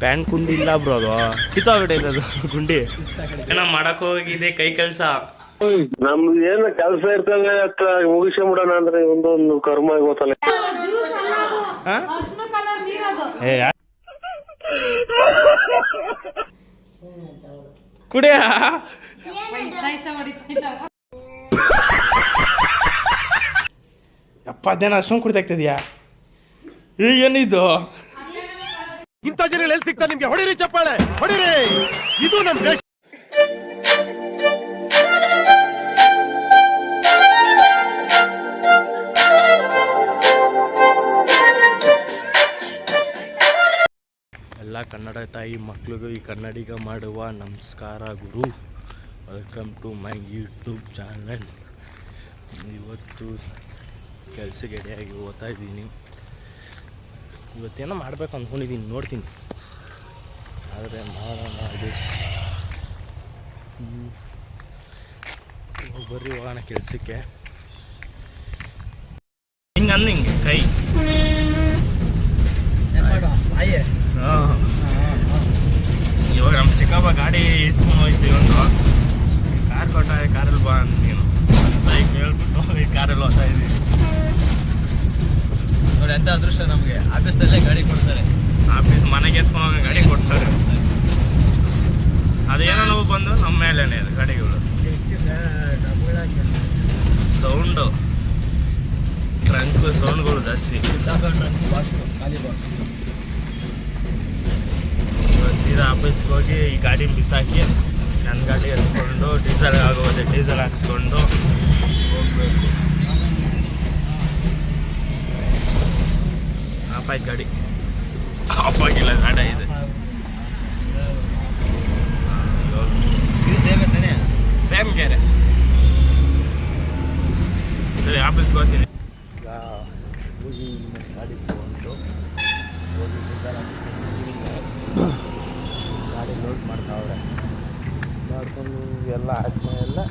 PAN ಕುಂದಿಲ್ಲ bro, ಅದು ಕಿತ್ತೋಗ್ಬಿಟ್ಟೈತೆ ಅದು ಗುಂಡಿ. ಏನೋ ಮಾಡಕ್ ಹೋಗಿದೆ ಕೈ ಕೆಲಸ. ನಮ್ದು ಏನ ಕೆಲಸ ಇರ್ತವೆ ಅತ್ತ ಮುಗಿಸ್ಕೊಂಬಿಡೋಣ ಅಂದ್ರೆ ಒಂದೊಂದು ಕರ್ಮ ಗೊತ್ತಲ್ಲ. ಕುಡಿಯ ಅಪ್ಪ ಅದೇನ ಅಷ್ಟೊಂದು ಕುಡಿತಾಗ್ತದ್ಯಾ? ಏನಿದು? ಇಂಥ ಜನ ಎಲ್ಲಿ ಸಿಗ್ತಾರೆ ನಿಮ್ಗೆ? ಹೊಡಿರಿ ಚಪ್ಪಾಳೆ, ಹೊಡಿರಿ. ಇದು ನಮ್ ದೇಶ. ಎಲ್ಲ ಕನ್ನಡ ತಾಯಿ ಮಕ್ಳಿಗೂ ಈ ಕನ್ನಡಿಗ ಮಾಡುವ ನಮಸ್ಕಾರ ಗುರು. Welcome to my YouTube channel. ಇವತ್ತು ಕೆಲಸಕ್ಕೆ ರೆಡಿಯಾಗಿ ಓದ್ತಾ ಇದ್ದೀನಿ. ಇವತ್ತೇನೋ ಮಾಡ್ಬೇಕು ಅಂದ್ಕೊಂಡಿದ್ದೀನಿ, ನೋಡ್ತೀನಿ. ಆದರೆ ಮಾಡೋಣ ಅದು. ಬರ್ರಿ ಹೋಗೋಣ ಕೆಲಸಕ್ಕೆ. ಹಿಂಗೆ ಕೈ ಇವಾಗ ನಮ್ಮ ಚಿಕ್ಕಪ್ಪ ಗಾಡಿ ಇಸ್ಕೊಂಡು ಹೋಗ್ತೀವಿ. ಒಂದು ಕಾರ್ ಕೊಟ್ಟ, ಕಾರಲ್ಲಿ ಬಾ ಅಂತೀನು ಬೈಕ್ ಹೇಳ್ಬಿಟ್ಟು ಈ ಕಾರಲ್ಲಿ ಹೋಗ್ತಾ ಇದ್ದೀವಿ. ನೋಡಿ ಎಂಥ ಅದೃಷ್ಟ ನಮಗೆ. ಆಫೀಸ್ದಲ್ಲೇ ಗಾಡಿ ಕೊಡ್ತಾರೆ, ಆಫೀಸ್ ಮನೆಗೆ ಎತ್ಕೊಂಡು ಹೋಗಿ ಗಾಡಿ ಕೊಡ್ತಾರೆ. ಅದೇನೋ ನಾವು ಬಂದು ನಮ್ಮ ಮೇಲೇನೆ ಅದು ಗಾಡಿಗಳು. ಸೌಂಡು ಟ್ರಂಕ್ ಸೌಂಡ್ಗಳು ಜಾಸ್ತಿ. ಬಾಕ್ಸು ಖಾಲಿ ಬಾಕ್ಸ್. ಸೀದಾ ಆಫೀಸ್ಗೆ ಹೋಗಿ ಈ ಗಾಡಿ ಬಿಸಾಕಿ ನನ್ನ ಗಾಡಿ ಎತ್ಕೊಂಡು ಡೀಸೆಲ್ ಆಗೋದೆ ಡೀಸೆಲ್ ಹಾಕ್ಸ್ಕೊಂಡು ಹೋಗ್ಬೇಕು. ಆಫ್ ಆಯ್ತು ಗಾಡಿ. ಆಫ್ ಆಗಿಲ್ಲ, ಗಾಡಿ ಇದೆ. ಸೇಮ್ ತಾನೆ, ಸೇಮ್ ಗೆರೆ. ಸರಿ ಆಫೀಸ್ಗೆ ಹೋಗ್ತೀನಿ. ಗಾಡಿ ತಗೊಂಡು ಹೋಗಿ ಡೀಸೆಲ್ ಹಾಕ್ಸ್ಕೊಂಡು ಗಾಡಿ ಲೋಡ್ ಮಾಡ್ತಾವ್ರೆ. ಮಾಡ್ಕೊಂಡು ಎಲ್ಲ ಆದ್ಮೇಲೆ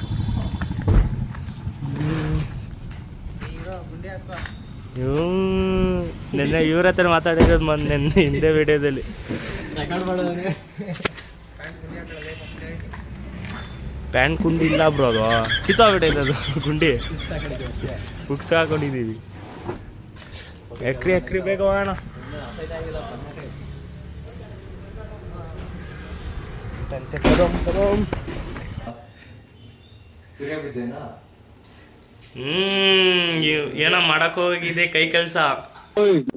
ನೆನ್ನೆ ಇವ್ರ ಹತ್ರ ಮಾತಾಡಿರೋದು ನೆನ್ನೆ ಹಿಂದೆ ವಿಡಿಯೋದಲ್ಲಿ. ಪ್ಯಾನ್ ಕುಂದಿಲ್ಲ ಬ್ರೋ, ಅದು ಕಿತ್ತೋಗ್ಬಿಟ್ಟೈತೆ ಅದು ಗುಂಡಿ. ಬುಕ್ಸ್ ಹಾಕೊಂಡಿದ್ದೀವಿ. ಎಕ್ರಿ ಬೇಗ ಹೋಗೋಣ. ಏನೋ ಮಾಡಕ್ ಹೋಗಿದೆ ಕೈ ಕೆಲಸ.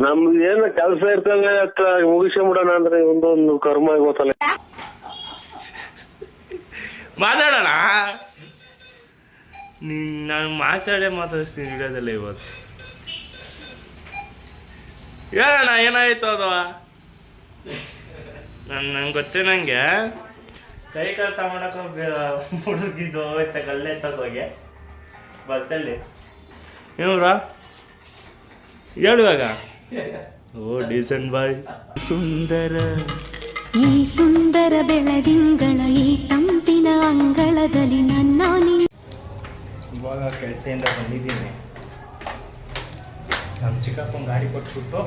ನಮ್ದು ಏನ ಕೆಲಸ ಇರ್ತವೆ ಅತ್ತ ಮುಗಿಸ್ಕೊಂಬಿಡೋಣ ಅಂದ್ರೆ ಒಂದೊಂದು ಕರ್ಮ ಗೊತ್ತಲ್ಲ. ಮಾತಾಡೋಣ. ನಾನು ಮಾತಾಡಿಸ್ತೀನಿ ವಿಡಿಯೋದಲ್ಲಿ. ಇವತ್ತು ಹೇಳೋಣ ಏನಾಯ್ತು ಅದು. ನಂಗೆ ಗೊತ್ತೇ, ನನಗೆ ಕೈ ಕೆಲಸ ಮಾಡೋಕೆ ಹುಡುಗಿದ್ದು ಹೋಯ್ತ ಗಲ್ಲೆ ಎತ್ತೋಗಿ ಬರ್ತಲ್ಲಿ. ಏನ್ರ ಹೇಳುವಾಗ ಓ ಡೀಸೆಂಟ್ ಬಾಯ್. ಸುಂದರ ಈ ಸುಂದರ ಬೆಳದಿಂಗಳ ಈ ತಂಪಿನ ಅಂಗಳದಲ್ಲಿ ನನ್ನ. ಇವಾಗ ಕೆಲಸದಿಂದ ಬಂದಿದ್ದೀನಿ. ನಮ್ಮ ಚಿಕ್ಕಪ್ಪನ ಗಾಡಿ ಕೊಟ್ಬಿಟ್ಟು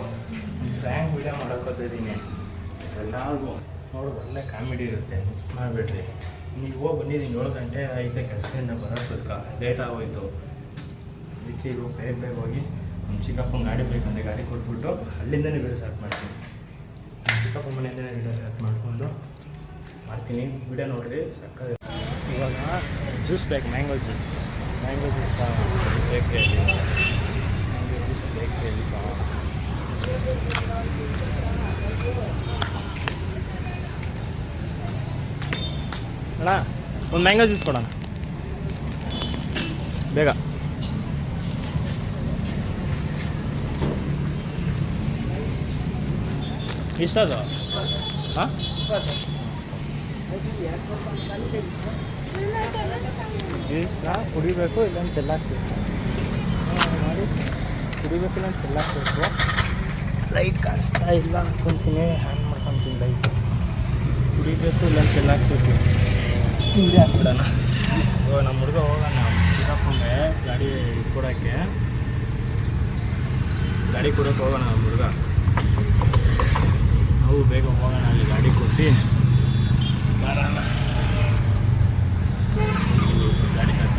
ಫ್ರ್ಯಾಂಕ್ ವಿಡಿಯೋ ಮಾಡೋಕ್ಕೋತಿದ್ದೀನಿ. ಎಲ್ಲರಿಗೂ ನೋಡು, ಒಳ್ಳೆ ಕಾಮಿಡಿ ಇರುತ್ತೆ, ಮಿಸ್ ಮಾಡಿಬಿಡ್ರಿ. ನೀವು ಹೋಗಿ ಬಂದಿದ್ದೀನಿ 7 ಗಂಟೆ ಐತೆ ಕೆಲಸದಿಂದ ಬರೋದಕ್ಕೆ ಲೇಟ್ ಆಗೋಯ್ತು. ಅದಕ್ಕೆ ಈಗ ಬೇಗ ಹೋಗಿ ನಮ್ಮ ಚಿಕ್ಕಪ್ಪನ ಗಾಡಿ ಬೇಕಂದ್ರೆ ಗಾಡಿ ಕೊಟ್ಬಿಟ್ಟು ಅಲ್ಲಿಂದನೇ ವಿಡಿಯೋ ಸ್ಟಾರ್ಟ್ ಮಾಡ್ತೀನಿ. ಚಿಕ್ಕಪ್ಪ ಮನೆಯಿಂದನೇ ವಿಡಿಯೋ ಸ್ಟಾರ್ಟ್ ಮಾಡಿಕೊಂಡು ಮಾಡ್ತೀನಿ. ವಿಡಿಯೋ ನೋಡಿರಿ ಸಕ್ಕ. ಇವಾಗ ಜ್ಯೂಸ್ ಬೇಕು, ಮ್ಯಾಂಗೋ ಜ್ಯೂಸ್ ಬೇಕ್ರಿಯಲ್ಲಿ. ಮ್ಯಾಂಗೋ ಜ್ಯೂಸ್ ಬೇಕ್ರಿಯಲ್ಲಿ ಅಣ್ಣ ಒಂದು ಮ್ಯಾಂಗೋ ಜ್ಯೂಸ್ ಕೊಡೋಣ ಬೇಗ. ಇಷ್ಟದು ಹಾಂ ಜ್ಯೂಸ್ನ ಕುಡಿಬೇಕು, ಇಲ್ಲೊಂದು ಚೆಲ್ಲಾಕ್ಬೇಕು ಮಾಡಿ ಕುಡಿಬೇಕು, ಇಲ್ಲೊಂದು ಚೆಲ್ಲಾಕ್ಬೇಕು. ಲೈಟ್ ಕಾಣಿಸ್ತಾ ಇಲ್ಲ ಅಂದ್ಕೊತೀನಿ, ಹ್ಯಾಂಗ್ ಮಾಡ್ಕೊತೀನಿ. ಲೈಟ್ ಕುಡಿಬೇಕು, ಇಲ್ಲೊಂದು ಚೆಲ್ಲಾಕ್ಬೇಕು. ಹಿಂದೆ ಹಾಕ್ಬಿಡೋಣ. ಇವಾಗ ನಮ್ಮ ಹುಡುಗ ಹೋಗೋಣ ಚಿಕ್ಕಪ್ಪಂಗೆ ಗಾಡಿ ಕೊಡೋಕ್ಕೆ. ಗಾಡಿ ಕೊಡೋಕೆ ಹೋಗೋಣ ನಮ್ಮ ಹುಡುಗ. ನಾವು ಬೇಗ ಹೋಗೋಣ ಅಲ್ಲಿ ಗಾಡಿ ಗಾಡಿ ಕೊಟ್ಟು ಬರೋಣ. ಗಾಡಿ ಸ್ಟಾರ್ಟ್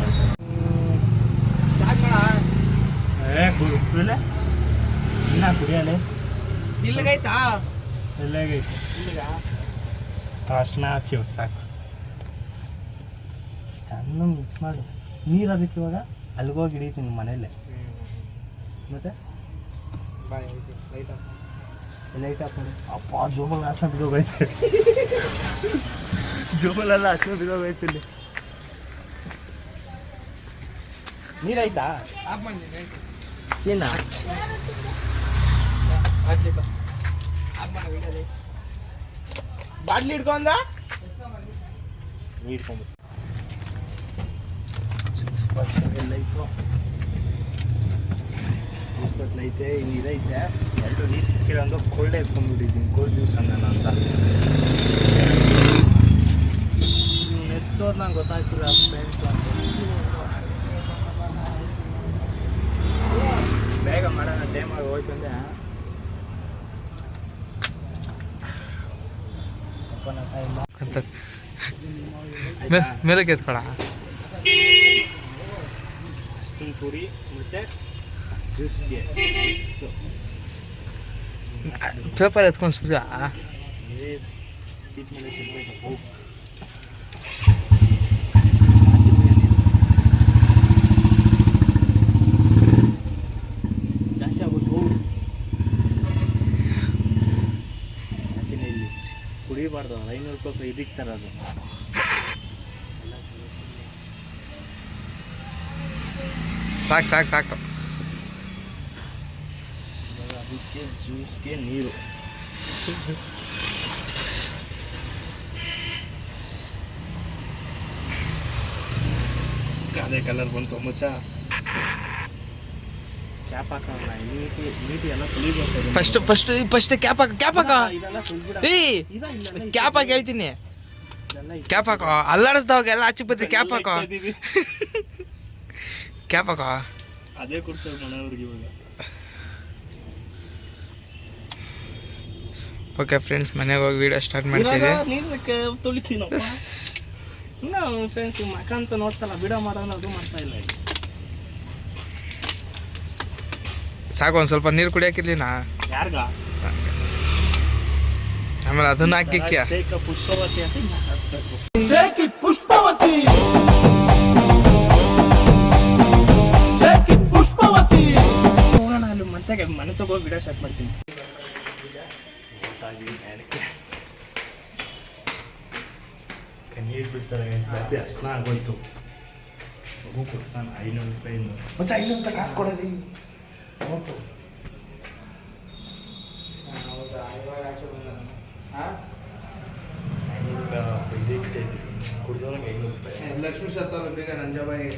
ಮಾಡ್ತಾರೆ. ಕುಡಿಯಲ್ಲ ಇನ್ನ ಕುಡಿಯಲ್ಲ ಇಲ್ಲಿಗೈತಾ ಎಲ್ಲಾಗೈತೆ ಅರ್ಶಿನ ಹಾಕಿ ಸಾಕು. ಚೆನ್ನಾಗಿ ಮಿಕ್ಸ್ ಮಾಡು. ನೀರು ಅದಕ್ಕೆ ಇವಾಗ ಅಲ್ಲಿಗೋಗಿ ಹಿಡಿತೀನಿ ಮನೇಲೆ. ಮತ್ತೆ ಲೈಟ್ ಆಫ್ ಮಾಡಿ. ಅಪ್ಪ ಜೋಬಲ್ ಅರ್ಶಿನ ಬಿದ್ದೋಗೈತೆ. ಜೋಬಲೆಲ್ಲ ಅರ್ಶಿನ ಬಿದ್ದೋಗೈತಿಲ್ಲಿ. ನೀರಾಯ್ತಾ ಏನ ಬಾಟ್ಲಿ ಹಿಡ್ಕೊಂಡ ನೀರು ಕೊಂಬ ಐತೆ ಇನ್ನಿದೈತೆ ಎಲ್ಲರೂ ನೀರು ಸಿಕ್ಕಿಲ್ಲ ಅಂದ್ರೆ ಕೋಲ್ಡೇ ಎತ್ಕೊಂಡ್ಬಿಟ್ಟಿದ್ದೀನಿ. ಕೋಲ್ಡ್ ಜ್ಯೂಸ್ ಅಂದನ ಅಂತ ಎತ್ತೋದು ನಂಗೆ ಗೊತ್ತಾಗ್ತಿಲ್ಲ ಫ್ರೆಂಡ್ಸು ಅಂತ. ಬೇಗ ಮಾಡೋಣ, ಟೈಮಾಗಿ ಹೋಯ್ತಂದೆ. ಅಂತ ಮೇಲೆ ಕೆತ್ಕೊಳ ಅಷ್ಟೊಂದು ಪೂರಿ ಮತ್ತು ಜ್ಯೂಸ್ಗೆ ಪೇಪರ್ ಎತ್ಕೊಂಡು ಸುಜ ಸೀಟ್ ಮೇಲೆ ಚೆಲ್ಬೇಕು. ಜಾಸ್ತಿ ಆಗುತ್ತೆ ಜಾಸ್ತಿನ ಇಲ್ಲಿ ಕುಡಿಬಾರ್ದು. 500 ರೂಪಾಯಿ ಇದಕ್ಕೆ ತರೋದು. ಸಾಕು ಸಾಕು ಸಾಕು. ಅದಕ್ಕೆ ಜ್ಯೂಸ್ಗೆ ನೀರು. ಅದೇ ಕಲರ್ ಬಂತು ಮುಚ್ಚ. ಕ್ಯಾಪ್ ಹಾಕೋಣ. ನೀಟಿ ಎಲ್ಲ ಫಸ್ಟ್ ಫಸ್ಟ್ ಫಸ್ಟ್ ಕ್ಯಾಪ್ ಹಾಕ ಕ್ಯಾಪ್ ಹಾಕ. ಏಯ್ ಕ್ಯಾಪ್ ಹಾಕಿ ಹೇಳ್ತೀನಿ. ಕ್ಯಾಪ್ ಹಾಕೋ. ಅಲ್ಲಾಡಿಸ್ದವಾಗೆಲ್ಲ ಆಚೆ ಬತ್ತಿ ಕ್ಯಾಪ್ ಹಾಕೋ. ಕ್ಯಾಪ್ ಹಾಕೋ. ಅದೇ ಕೊಡ್ಸೋದು ಮನೆಯವ್ರಿಗೆ ಇವಾಗ. ಓಕೆ ಫ್ರೆಂಡ್ಸ್, ಮನೆಗೆ ಹೋಗಿ ವೀಡಿಯೋ ಸ್ಟಾರ್ಟ್ ಮಾಡ್ತೀವಿ. ನೀರಕ್ಕೆ ತೊಳಿತೀನಪ್ಪ. ಇನ್ನು ಫ್ರೆಂಡ್ಸ್ ಮಕ ಅಂತ ನೋಡ್ತಲ್ಲ, ವಿಡಿಯೋ ಮಾಡೋಣ ಅದು ಮಾಡ್ತಾ ಇಲ್ಲ. ಸಾಕು, ಒಂದು ಸ್ವಲ್ಪ ನೀರು ಕುಡಿಯೋಕಿರ್ಲಿ ನಾ ಯಾರ್ಗ ಆಮೇಲೆ ಅದನ್ನ ಹಾಕಿಕ್ಯ ಪುಷ್ಪವತಿ ಅಂತ ಹಾಕ್ಸ್ಬೇಕು. ಹೋಗೋಣ ಅಲ್ಲಿ ಮತ್ತೆ ಮನೆ ತಗೋ ವಿಡಿಯೋ ಸ್ಟಾರ್ಟ್ ಮಾಡ್ತೀನಿ. ನೀರು ಬಿಡ್ತಾರೆ ಜಾಸ್ತಿ ಅರ್ಶನ ಆಗೋಯ್ತು. ಮಗು ಕೊಡ್ತಾನೆ 500 ರೂಪಾಯಿ. ಮತ್ತೆ 500 ರೂಪಾಯಿ ಕಾಸು ಕೊಡೋದು ನೋಟು. ಕುಡ್ದವ್ರಿಗೆ 500 ರೂಪಾಯಿ. ಲಕ್ಷ್ಮೀ ಸತ್ತವ್ರು ಬೇಗ ನಂಜಾಬಾಯಿ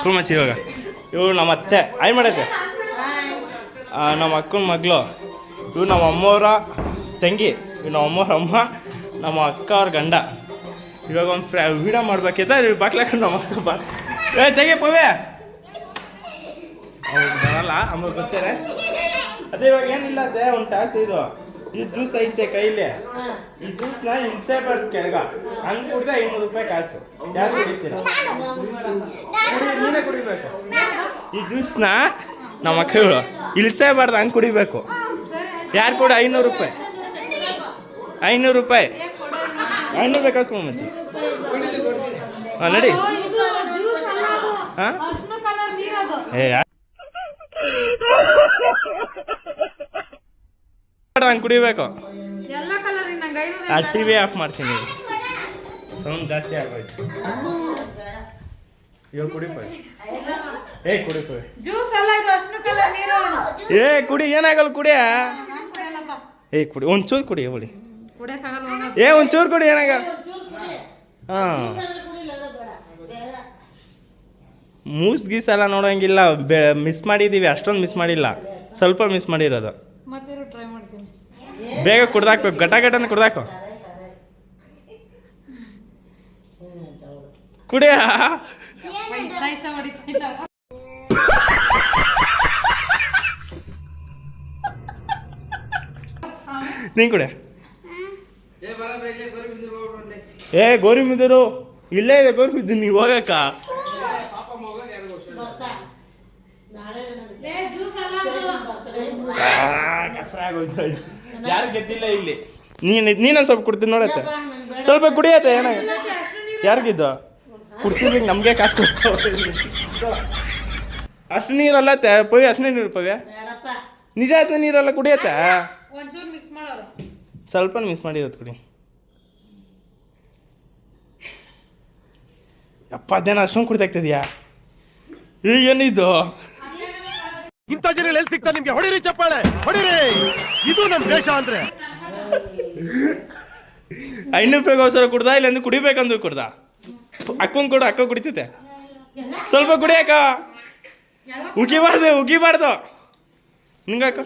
ಕುರ್ಮಚ್ಚಿ ಇವಾಗ ಇವ್ರು ನಮ್ಮ ಅತ್ತೆ ಆಯ್ ಮಾಡೈತೆ. ನಮ್ಮ ಅಕ್ಕನ ಮಗಳು, ಇವ್ರು ನಮ್ಮ ಅಮ್ಮವ್ರ ತಂಗಿ, ಇವ್ರು ನಮ್ಮ ಅಮ್ಮವ್ರ ಅಮ್ಮ, ನಮ್ಮ ಅಕ್ಕ ಅವ್ರ ಗಂಡ. ಇವಾಗ ಒಂದು ವೀಡಿಯೋ ಮಾಡ್ಬೇಕಿತ್ತ ಬಾಕ್ಲಾಕೊಂಡು ನಮ್ಮ ಅಕ್ಕ ಬಾ ತೆಗಿ ಪವೇ ಅವ್ರು ಬರಲ್ಲ. ಅಮ್ಮ ಗೊತ್ತೇನೆ. ಅದೇ ಇವಾಗ ಏನಿಲ್ಲ ಅದೇ ಒಂದು ಟಾಸ್ ಇದು. ಈ ಜ್ಯೂಸ್ ಐತೆ ಕೈಲಿ. ಈ ಜ್ಯೂಸ್ನ ಇಳಿಸೇಬಾರ್ದು ಕೆಳಗ. ಹಂಗೆ ಕುಡಿದ್ರೆ 500 ರೂಪಾಯಿ ಕಾಸು. ಯಾರು ಕುಡಿತೀರ? ನೀನೇ ಕುಡಿಬೇಕು. ಈ ಜ್ಯೂಸ್ನ ನಮ್ಮ ಮಕ್ಕಳು ಇಳಿಸೇಬಾರ್ದು, ಹಂಗೆ ಕುಡಿಬೇಕು. ಯಾರು ಕೂಡ 500 ರೂಪಾಯಿ. 500 ರೂಪಾಯಿ 500 ರೂಪಾಯಿ ಕಾಸ್ಕೊಂಡು ಮಚ್ಚಿ. ಹಾಂ ನಡಿ. ಹಾಂ ಏ ಹಂಗೆ ಕುಡಿಬೇಕು. ಆ ಟಿವಿ ಆಫ್ ಮಾಡ್ತೀನಿ. ಸೌಂಡ್ ಜಾಸ್ತಿ ಆಗೋಯ್ತು. ಇವಾಗ ಕುಡಿಪೋಯ್. ಏ ಕುಡಿಪೋಯ್. ಏ ಕುಡಿ, ಏನಾಗಲ್ಲ ಕುಡಿಯ. ಕುಡಿ ಒಂಚೂರು ಕುಡಿ ಬಿಡಿ. ಕುಡಿಯಕ್ಕಾಗಲ್ಲ ಒಂಚೂರು ಕುಡಿ ಏನಾಗ. ಹಾಂ ಮೂಸ್ ಗೀಸ್ ಎಲ್ಲ ನೋಡೋಂಗಿಲ್ಲ. ಮಿಸ್ ಮಾಡಿದ್ದೀವಿ, ಅಷ್ಟೊಂದು ಮಿಸ್ ಮಾಡಿಲ್ಲ, ಸ್ವಲ್ಪ ಮಿಸ್ ಮಾಡಿರೋದು. ಮತ್ತೆ ಟ್ರೈ ಮಾಡ್ತೀನಿ. ಬೇಗ ಕುಡ್ದಾಕ್ಬೇಕು, ಘಟ ಕುಡ್ದಾಕು. ಕುಡಿಯ ಸಾಯ್ಸ ಹೊಡಿತೀನಿ. ನೀನು ಕುಡಿಯ. ಏ ಬರ ಬೇಗ ಗೋರಿ ಬಿಂದಿರು ಹೋಗ್ಬಿಡ್ರಿ. ಗೋರಿ ಮಿದರು ಇಲ್ಲೇ ಇದೆ. ಗೋರಿ ಮಿದ್ದು ನೀವು ಹೋಗಕ್ಕ. ಪಾಪ ಮಗ ಯಾರು ವರ್ಷ ಕಸರಾಗೋಯ್ತು. ಯಾರು ಗೆದ್ದಿಲ್ಲ ಇಲ್ಲಿ. ನೀನೊಂದು ಸ್ವಲ್ಪ ಕುಡ್ತೀನಿ ನೋಡತ್ತೆ. ಸ್ವಲ್ಪ ಕುಡಿಯತ್ತೆ ಏನಾಗ. ಯಾರಿಗಿದ್ದು ಕುಡ್ಸಿದ್ರೆ ನಮಗೆ ಕಾಸು ಕೊಡ್ತಾವೆ. ಅಷ್ಟು ನೀರಲ್ಲತ್ತೆ ಪವಿ, ಅಷ್ಟನೇ ನೀರು ಪವ್ಯ. ನಿಜ ಆಯ್ತು, ನೀರೆಲ್ಲ ಕುಡಿಯತ್ತೆ. ಒಂಚೂರು ಮಿಕ್ಸ್ ಮಾಡೋರು. ಸ್ವಲ್ಪ ಮಿಸ್ ಮಾಡಿರೋದು ಕುಡಿ. ಅಪ್ಪ ಅದೇನೋ ಅಷ್ಟೊಂದು ಕುಡಿದಾಗ್ತದ್ಯಾ. ಏನಿದು? ಇಂಥ ಜನ ಎಲ್ಲಿ ಸಿಗ್ತಾರೆ ನಿಮ್ಗೆ? ಹೊಡಿರಿ ಚಪ್ಪಾಳೆ, ಹೊಡಿರಿ. ಇದು ನಮ್ ದೇಶ ಅಂದ್ರೆ. 500 ರೂಪಾಯಿಗೋಸ್ಕರ ಕುಡ್ದ, ಇಲ್ಲ ಅಂದ್ರೆ ಕುಡಿಬೇಕಂದು ಕುಡ್ದ. ಅಕ್ಕಂಗೆ ಕೊಡು, ಅಕ್ಕ ಕುಡಿತೈತೆ. ಸ್ವಲ್ಪ ಕುಡಿಯಕ್ಕ. ಉಗಿಬಾರ್ದು ನಿಂಗಾಕ.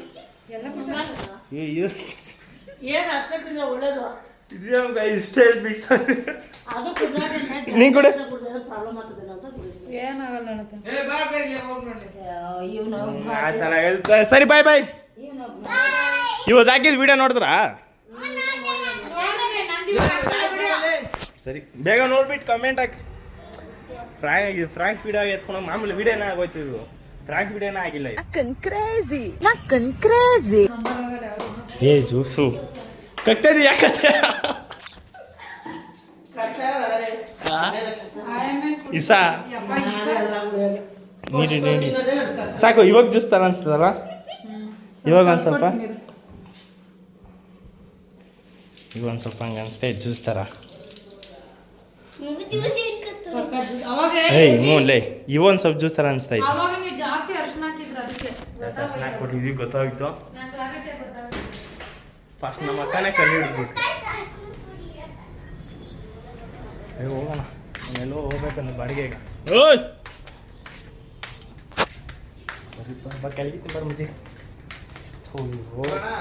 ಇಷ್ಟೇ ಮಿಕ್ಸ್. ನೀನ್ ಕೂಡ ಏನಾಗಲ್ಲ ಏ ಬರ ಬೇಗ ಹೋಗ್ಬಿಡ್ರಿ. ಸರಿ, ಬಾಯ್. ಇವತ್ತು ಹಾಕಿದ ವಿಡಿಯೋ ನೋಡಿದ್ರಾ? ಸರಿ, ಬೇಗ ನೋಡ್ಬಿಟ್ಟು ಕಮೆಂಟ್ ಹಾಕಿ. ಫ್ರಾಂಕ್ ವಿಡಿಯೋ ಎತ್ಕೊಂಡು ಮಾಮೂಲಿ ವಿಡಿಯೋನ ಆಗೋಯ್ತು. ಇದು ಫ್ರಾಂಕ್ ವಿಡಿಯೋನ ಆಗಿಲ್ಲ. ಜ್ಯೂಸು ಕಕ್ತದಿ ಯಾಕತ್ತೆ? ಇಸಾ ನೀಡಿ ಸಾಕು. ಇವಾಗ ಜ್ಯೂಸ್ ತರ ಅನ್ಸ್ತದಲ್ಲ. ಇವಾಗ ಒಂದು ಸ್ವಲ್ಪ ಹಂಗೆ ಅನಿಸ್ತೇ ಜ್ಯೂಸ್ ಥರ. ಲೇ ಇವೊಂದು ಸ್ವಲ್ಪ ಜ್ಯೂಸ್ ಥರ ಅನಿಸ್ತಾ ಇತ್ತು. ಜಾಸ್ತಿ ಅರ್ಶನ ಹಾಕಿದ್ರು, ಅದಕ್ಕೆ ಹಾಕ್ಬಿಟ್ಟಿದ್ವಿ, ಗೊತ್ತಾಗಿತ್ತು. ಫಸ್ಟ್ ನಮ್ಮ ಅಕ್ಕನೇ ಕಣ್ಣು ಹಿಡಿದ್ಬಿಟ್ಟು ಹೋಗೋಣ. ಎಲ್ಲೋ ಹೋಗ್ಬೇಕಂದ್ರೆ ಬಾಡಿಗೆಗೆ. ಓಯ್ ಕೆಳಗಿತ್ತು ಬರ ಮುಂಚೆ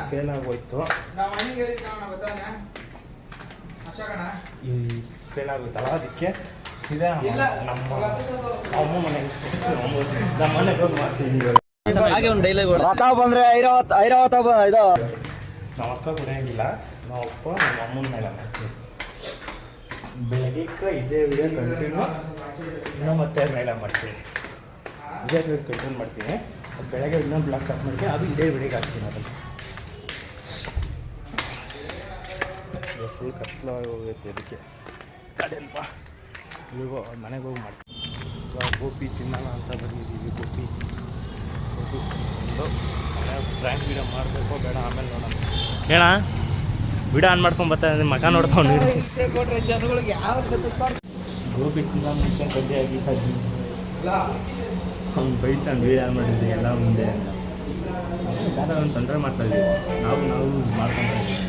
ಫೇಲ್ ಆಗೋಯ್ತು. ನಾವು ಮನೆಗೆ ಹೇಳಿದ್ವಿ ಗೊತ್ತಾನ ಅಶೋಕಣ ಫೇಲ್ ಆಗುತ್ತಲ್ಲ, ಅದಕ್ಕೆ ಸೀದಾ ನಮ್ಮ ಅಮ್ಮ ಮನೆಗೆ ನಮ್ಮ ಮನೆಗೆ ಹೋಗಿ ಮಾಡ್ತಿದ್ದೀವಿ. ಹಾಗೆ ಒಂದು ಡೈಲಾಗ್ ಬಂದ್ರೆ ಐರಾವತ ಇದು ನಮ್ಮ ಅಕ್ಕ ಕುಡಿಯೋಂಗಿಲ್ಲ, ನಮ್ಮ ಅಪ್ಪ ನಮ್ಮ ಅಮ್ಮನ ಮೇಲೆ ಮಾಡ್ತೀವಿ. ಬೆಳಗ್ಗೆ ಇದೇ ವಿಡಿಯೋ ಕಂಟಿನ್ಯೂ ಇನ್ನೂ ಮತ್ತೆ ಮೇಲೆ ಮಾಡ್ತೀನಿ. ಇದೇ ವಿಡಿಯೋ ಕಂಟಿನ್ಯೂ ಮಾಡ್ತೀನಿ. ಬೆಳಗ್ಗೆ ಇನ್ನೊಂದು ಬ್ಲಾಗ್ ಸ್ಟಾರ್ಟ್ ಮಾಡ್ತೀನಿ, ಅದು ಇದೇ ವಿಡಿಯೋಗೆ ಹಾಕ್ತೀನಿ. ಅದನ್ನು ಫುಲ್ ಕತ್ಲಾಗಿ ಹೋಗೈತೆ, ಅದಕ್ಕೆ ಕಡೆಯಲ್ಪ ಇವಾಗ ಮನೆಗೆ ಹೋಗಿ ಮಾಡ್ತೀನಿ. ಇವಾಗ ಗೋಪಿ ತಿನ್ನೋಣ ಅಂತ ಬಂದಿದ್ದೀವಿ. ಗೋಪಿ ಫ್ರ್ಯಾಂಕ್ ವಿಡಿಯೋ ಮಾಡಬೇಕೋ ಬೇಡ ಆಮೇಲೆ ನೋಡೋಣ. ಹೇಳ ವಿಡಿಯೋ ಆನ್ ಮಾಡ್ಕೊಂಡು ಬರ್ತಾನೆ, ಮಗ ನೋಡ್ತಾವ್ ನೀನು. ಕೊಟ್ರೆ ಜನಗಳಿಗೆ ಯಾವ ಗೋಪಿ ತಿನ್ನೋ ಮುಂಚೆ ಗದ್ದೆ ಆಗಿತ್ತು. ಅವ್ನು ಬೈತಾನೆ ವಿಡಿಯೋ ಆನ್ ಮಾಡಿದ್ವಿ ಎಲ್ಲ ಮುಂದೆ. ಬೇರೆ ಒಂದು ತೊಂದರೆ ಮಾಡ್ತಾಯಿದ್ದೀವಿ ನಾವು ಮಾಡ್ಕೊತಾ ಇದ್ದೀವಿ.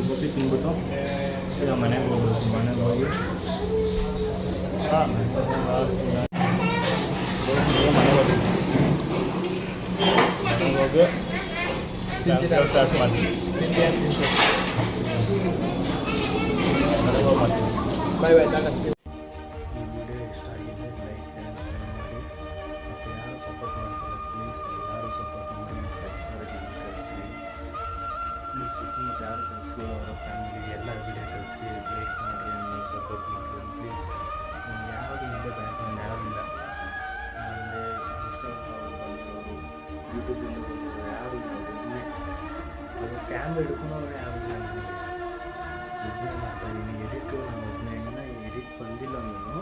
ಗೋಪಿ ತಿಂದ್ಬಿಟ್ಟು ಈಗ ಮನೆಗೆ ಹೋಗ್ಬೇಕು. ಮನೆಗೆ ಹೋಗಿ ಸ್ಟಾರ್ಟ್ ಮಾಡ್ತೀವಿ. ಬಾಯ್ ಬಾಯ್. ಈ ವಿಡಿಯೋ ಇಷ್ಟ ಆಗಿದೆ ಲೈಕ್ ಆ್ಯಂಡ್ ಶೇರ್ ಮಾಡಿ. ಮತ್ತು ಯಾರು ಸಪೋರ್ಟ್ ಮಾಡ್ತಾರೆ ಪ್ಲೀಸ್ ಎಲ್ಲರೂ ಸಪೋರ್ಟ್ ಮಾಡಿ. ಫ್ರೆಂಡ್ಸವರಿಗೆ ಕಳಿಸಿ ಪ್ಲೀಸ್. ಸುತ್ತಮುತ್ತ ಯಾರು ಕಳಿಸಿ ಅವರ ಫ್ಯಾಮಿಲಿಗೆ ಎಲ್ಲ ವಿಡಿಯೋ ಕಳಿಸಿ ಲೈಕ್ ಮಾಡಿರಿ, ನೀವು ಸಪೋರ್ಟ್ ಮಾಡಿರಿ ಪ್ಲೀಸ್. ನಮ್ಗೆ ಯಾವುದು ಇಲ್ಲದೆ ಬ್ಯಾಕ್ಗ್ರೌಂಡ್ ಯಾವಿಲ್ಲ. ಆಮೇಲೆ ಇನ್ಸ್ಟಾಗ್ರಾಮ್ ಬಂದಿರೋರು, ಯೂಟ್ಯೂಬಿಂದ ಬಂದಿರೋರು ಯಾರು ಇಲ್ಲ. ಅದು ಕ್ಯಾಮ್ರಾ ಹಿಡ್ಕೊಂಡವ್ರೆ ಯಾರಿಲ್ಲ. ಒಬ್ಬನೇ ಮಾಡ್ತಾಯಿದ್ದೀನಿ ಎಡಿಟು. ನಾನು ಒಬ್ಬನೇ ಇನ್ನೂ ಎಡಿಟ್ ಬಂದಿಲ್ಲ. ನಾನು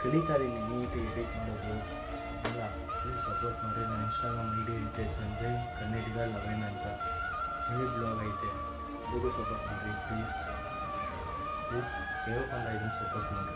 ಕಲಿತಾ ಇದ್ದೀನಿ ನೀಟಾಗಿ ಎಡಿಟ್ ಮಾಡೋದು ಎಲ್ಲ. ಪ್ಲೀಸ್ ಸಪೋರ್ಟ್ ಮಾಡಿ. ನನ್ನ ಇನ್ಸ್ಟಾಗ್ರಾಮ್ ಐಡಿ ಐತೆ ಸಂಜಯ್ ಕನ್ನಡಿಗ 11 ಅಂತ. ಹೇಳಿ ಬ್ಲಾಗ್ ಐತೆ, ಅದಕ್ಕೂ ಸಪೋರ್ಟ್ ಮಾಡಿ ಪ್ಲೀಸ್. ಕೇಳ್ಕೊಂಡ ಇದನ್ನು ಸಪೋರ್ಟ್ ಮಾಡಿ.